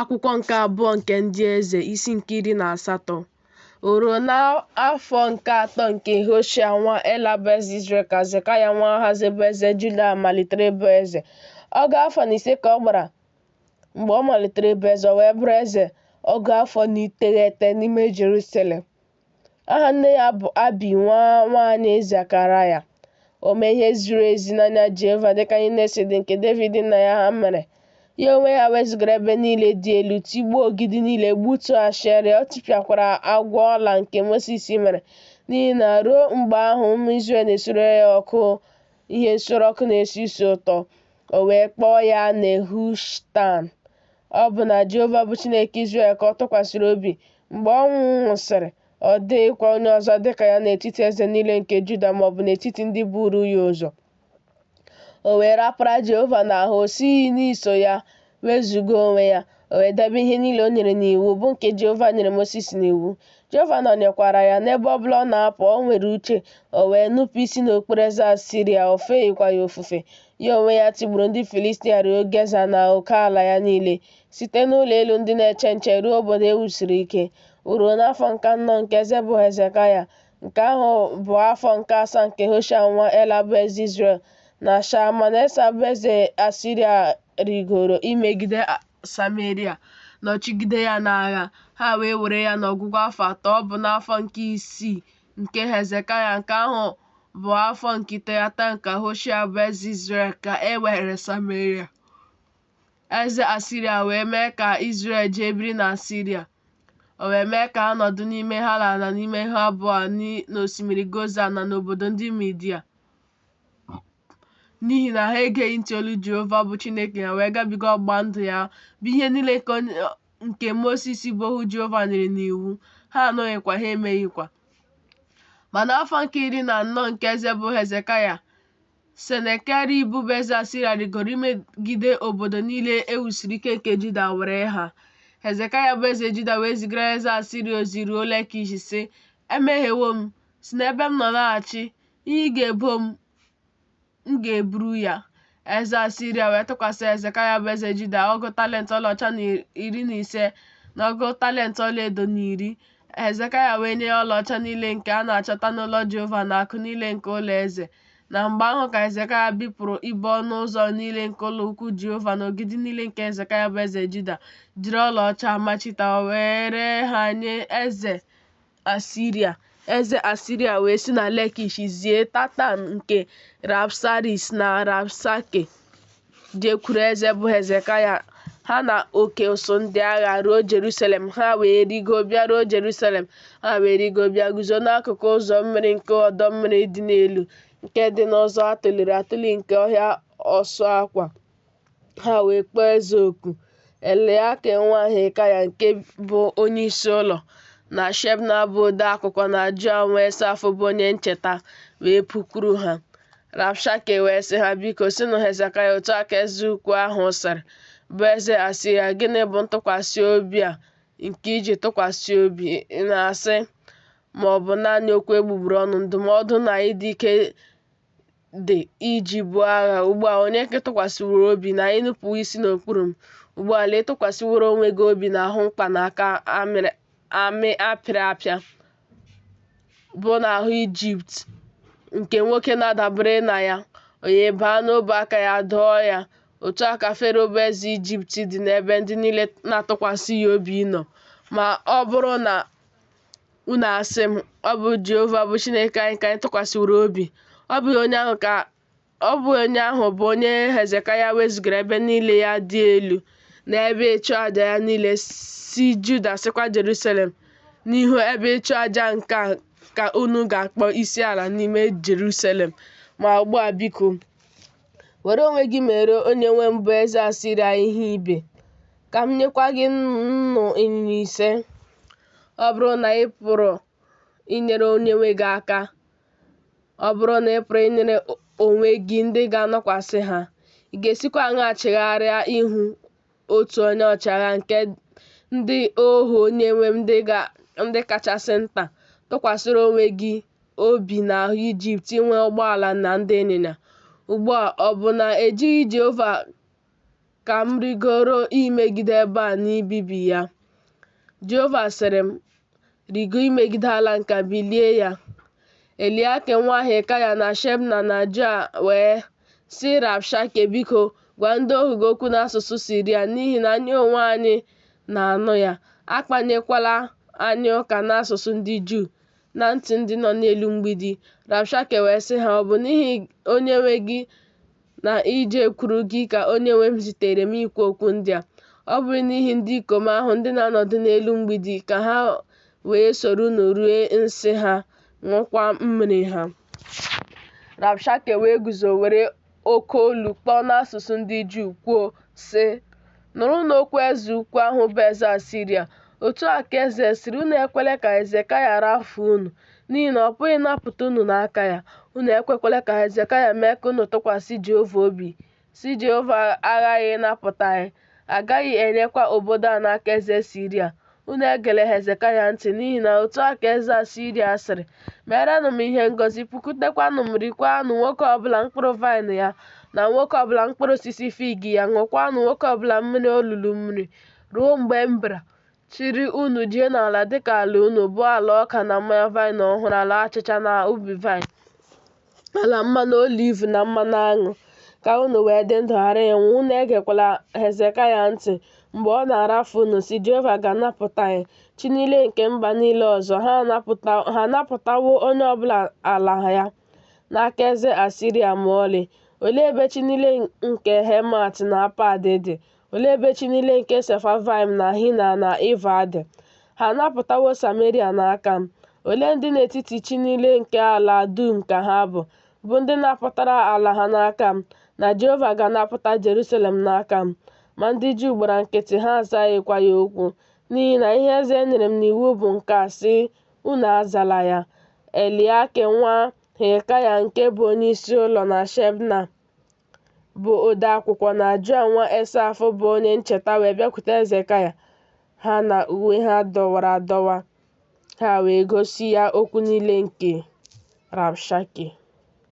Akwụkwọ nke abụọ nke ndị eze, isi nke 18. O ruo n'afọ nke atọ nke Hoshea nwa Ela bụ eze Izrel ka Hezekaya nwa Ahazi bụ eze Juda malitere ịbụ eze. Ọgụ afọ 5 ka ọ gbara mgbe ọ malitere ịbụ eze, o wee bụrụ eze ọgụ afọ 9 n'ime Jerusalem. Aha nne ya bụ Abi nwa nwaanyị Zekaraya. O mee ihe ziri ezi n'anya Jehova dịka ihe na-esi dị nke David nna ya ha mere. Ya onwe ya wezụgara ebe niile dị elu, tigbuo ogidi niile, gbutuo Ashera. Ọ tipịakwara agwọ ọla nke Mosis mere, n'ihi na ruo mgbe ahụ ụmụ Izrel na-esure ya ọkụ ihe nsure ọkụ na-esi ísì ụtọ. O wee kpọọ ya Nehushtan. Ọ bụ na Jehova bụ Chineke Izrel ka ọ tụkwasịrị obi. Mgbe ọ nwụsịrị, ọ dịghịkwa onye ọzọ dịka ya n'etiti eze niile nke Juda, maọbụ n'etiti ndị buru ya ụzọ. O wee rapara Jehova n'ahụ, o sighị n'iso ya wezụga onwe ya. O wee debe ihe niile o nyere n'iwu, bụ nke Jehova nyere Mosis n'iwu. Jehova nọnyekwara ya n'ebe ọbụla ọ na-apụ. O nwere uche, o wee nupụ isi n'okpuru Asiria, o feghịkwa ya ofufe. Ya onwe ya tigburu ndị Filistia ruo Geza na oke ala ya niile, site n'ụlọ elu ndị na-eche nche ruo obodo e wusiri ike. O ruo n'afọ nke 4 nke eze bụ Hezekaya, nke ahụ bụ afọ nke 7 nke Hoshea nwa Ela bụ eze Izrel, na Shalmaneser bụ eze Asiria rigoro imegide Samaria, nọchigide ya n'agha. Ha wee were ya n'ọgwụgwụ afọ 3. Ọ bụ n'afọ nke 6 nke Hezekaya, nke ahụ bụ afọ nke 9 nke Hoshea bụ eze Izrel, ka e were Samaria. Eze Asiria wee mee ka Izrel jee biri na Asiria. O wee mee ka ha nọdụ n'ime Hala na n'ime ha abụọ n'osimiri Gozan na n'obodo ndị Midia, n'ihi na ha egeghị ntị olu Jehova bụ Chineke ha, wee gabiga ọgbụgba ndụ ya bụ ihe niile nke Mosis bụ ohu Jehova nyere n'iwu. Ha anọghịkwa, ha emeghịkwa. Ma n'afọ nke 14 nke eze bụ Hezekaya, Senakerib bụ eze Asiria rigoro imegide obodo niile e wusiri ike nke Juda, were ha. Hezekaya bụ eze Juda wee zigara eze Asiria ozi ruo Lekish sị, emehiewo m, si n'ebe m nọ laghachi. Ihe ị ga-ebo m ga-eburu ya. Eze Asiria wee tụkwasị Hezekaya bụ eze Juda ọgụ talenti ọlaọcha na 15 na ọgụ talenti ọlaedo na 10. Hezekaya wee nye ya ọlaọcha niile nke a na-achọta n'ụlọ Jehova na akụ niile nke ụlọ eze. Na mgbe ahụ ka Hezekaya bipụrụ ibo ọnụ ụzọ niile nke ụlọ ukwu Jehova na ogidi niile nke Hezekaya bụ eze Juda, jiri ọlaọcha machita, wee ree ha nye eze Asiria. Eze Asiria wee si na Lekish zie Tatan nke Rabsaris na Rabsake jekwuru eze bụ Hezekaya, ha na oke ụsụ ndị agha ruo Jerusalem. Ha wee rigo bịa ruo Jerusalem. Ha wee rigo bịa guzo n'akụkụ ụzọ mmiri nke ọdọ mmiri dị n'elu, nke dị n'ụzọ atụliri atụli nke ọhịa ọsụ akwa. Ha wee kpọọ eze oku. Eliakim nwa Hilkaya nke bụ onyeisi ụlọ, na Shebna bụ ode akwụkwọ, na Joa nwa Asaf bụ onye ncheta wee pukwuru ha. Rabshake wee sị ha, biko sịnụ Hezekaya otu a ka eze ukwu ahụ sịrị, bụ eze Asiria, gịnị bụ ntụkwasị obi a nke iji tụkwasị obi na-asị, ma ọ bụ naanị okwu egbugbere ọnụ? Ndụmọdụ na ịdị ike dị iji buo agha. Ugbu a onye ka tụkwasịworo obi na ịnụpụ isi n'okpuru m? Ugbu a lee, tụkwasịworo onwe gị obi na ahụ mkpanaka amị apịrị apịa, bụ n'ahụ Ijipt, nke nwoke na-adabere na ya, onye baa n'obe aka ya dọọ ya. Otu a ka Fero bụ eze Ijipt dị n'ebe ndị niile na-atụkwasị ya obi nọ. Ma ọ bụrụ na unu asị m, ọ bụ Jehova bụ Chineke anyị ka anyị tụkwasịworo obi, ọ bụ onye ahụ bụ onye Hezekaya wezụgara ebe niile ya dị elu na ebe ịchụ aja ya niile si Juda sikwa Jerusalem n'ihu ebe ịchụ aja nke a ka unu ga-akpọ isi ala n'ime Jerusalem. Ma ugbu a biko, were onwe gị mere onye nwe m bụ eze Asiria ihe ibe, ka m nyekwa gị nnụ ịnyịnya 5. Ọ bụrụ na ị pụrụ inyere onye nwe gị aka, ọ bụrụ na ị pụrụ inyere onwe gị ndị ga-anọkwasị ha, ị ga-esikwa aṅaa chegharịa ihu otu onye ọchịagha nke ndị ohu onye nwe m ndị kachasị nta tụkwasịrị onwe gị obi n'ahụ Ijipt inwe ụgbọala na ndị ịnyịnya? Ugbu a ọ bụ na ejighị Jehova ka m rigoro imegide ebe a na ibibi ya. Jehova sịrị m, rigo imegide ala nke bilie ya. Eliakim nwa Hilkaya na Shebna na Joa wee sị Rabshake, biko gwa ndị ohu gị okwu n'asụsụ Siria, n'ihi na anyị onwe anyị na-anụ ya. Akpanyekwala anyị ụka n'asụsụ ndị Juu na ntị ndị nọ n'elu mgbidi. Rabshake wee sị ha, ọ bụ n'ihi onyenwe gị na ije kwuru gị ka onyenwe m zitere m ikwu okwu ndị a. Ọ bụrụ n'ihi ndị ikom ahụ ndị na-anọdụ n'elu mgbidi ka ha wee soro unu rue nsị ha, ṅụkwa mmiri ha. Rabshake wee guzo were oke olu kpọọ n'asụsụ ndị Juu kwuo sị, nụrụ n'okwu eze ukwu ahụ bụ eze Asiria. Otu a ka eze sịrị, unu ekwele ka Hezekaya rafuo unu, n'ihi na ọ pụghị ịnapụta unu n'aka ya. Unu ekwekwele ka Hezekaya mee ka unu tụkwasị Jehova obi, si Jehova aghaghị ịnapụta anyị, agaghị enyekwa obodo a n'aka eze Siria. Unu egele Hezekaya ntị, n'ihi na otu a ka eze Asiria sịrị, meerenụ m ihe ngọzi, pụkwutekwanụ m, rikwanụ nwoke ọbụla mkpụrụ vaịn ya na nwoke ọbụla mkpụrụ osisi fig ya, ṅụkwanụ nwoke ọbụla mmiri olulu mmiri, ruo mgbe m bịara chịrị unu jee n'ala dịka ala unu, bụ ala ọka na mmanya vaịn ọhụrụ, ala achịcha na ubi vaịn, ala mmanụ oliv na mmanụ aṅụ, ka unu wee dị ndụ ghara ịnwụ. Unu egekwala Hezekaya ntị mgbe ọ na-arafu unu, si Jehova ga-anapụta anyị. Chi niile nke mba niile ọzọ ha anapụtawo onye ọbụla ala ya n'aka eze Asiria ma ọlị? Olee ebe chi niile nke Hemat na Apad dị? Olee ebe chi niile nke Sefavaim na Hina na Iva dị? Ha anapụtawo Samaria n'aka m. Olee ndị n'etiti chi niile nke ala dum ka ha bụ ndị napụtara ala ha n'aka m? Na Jehova ga-anapụta Jerusalem n'aka m. Ma ndị Juu gbara nkịtị, ha azaghịkwa ya okwu, n'ihi na ihe eze nyere m n'iwu bụ nke a, sị, unu azala ya. Eliakim nwa Hilkaya nke bụ onyeisi ụlọ, na Shebna bụ ode akwụkwọ, na Joa nwa Asaf bụ onye ncheta wee bịakwute Hezekaya, ha na uwe ha dọwara adọwa, ha wee gosi ya okwu niile nke Rabshake.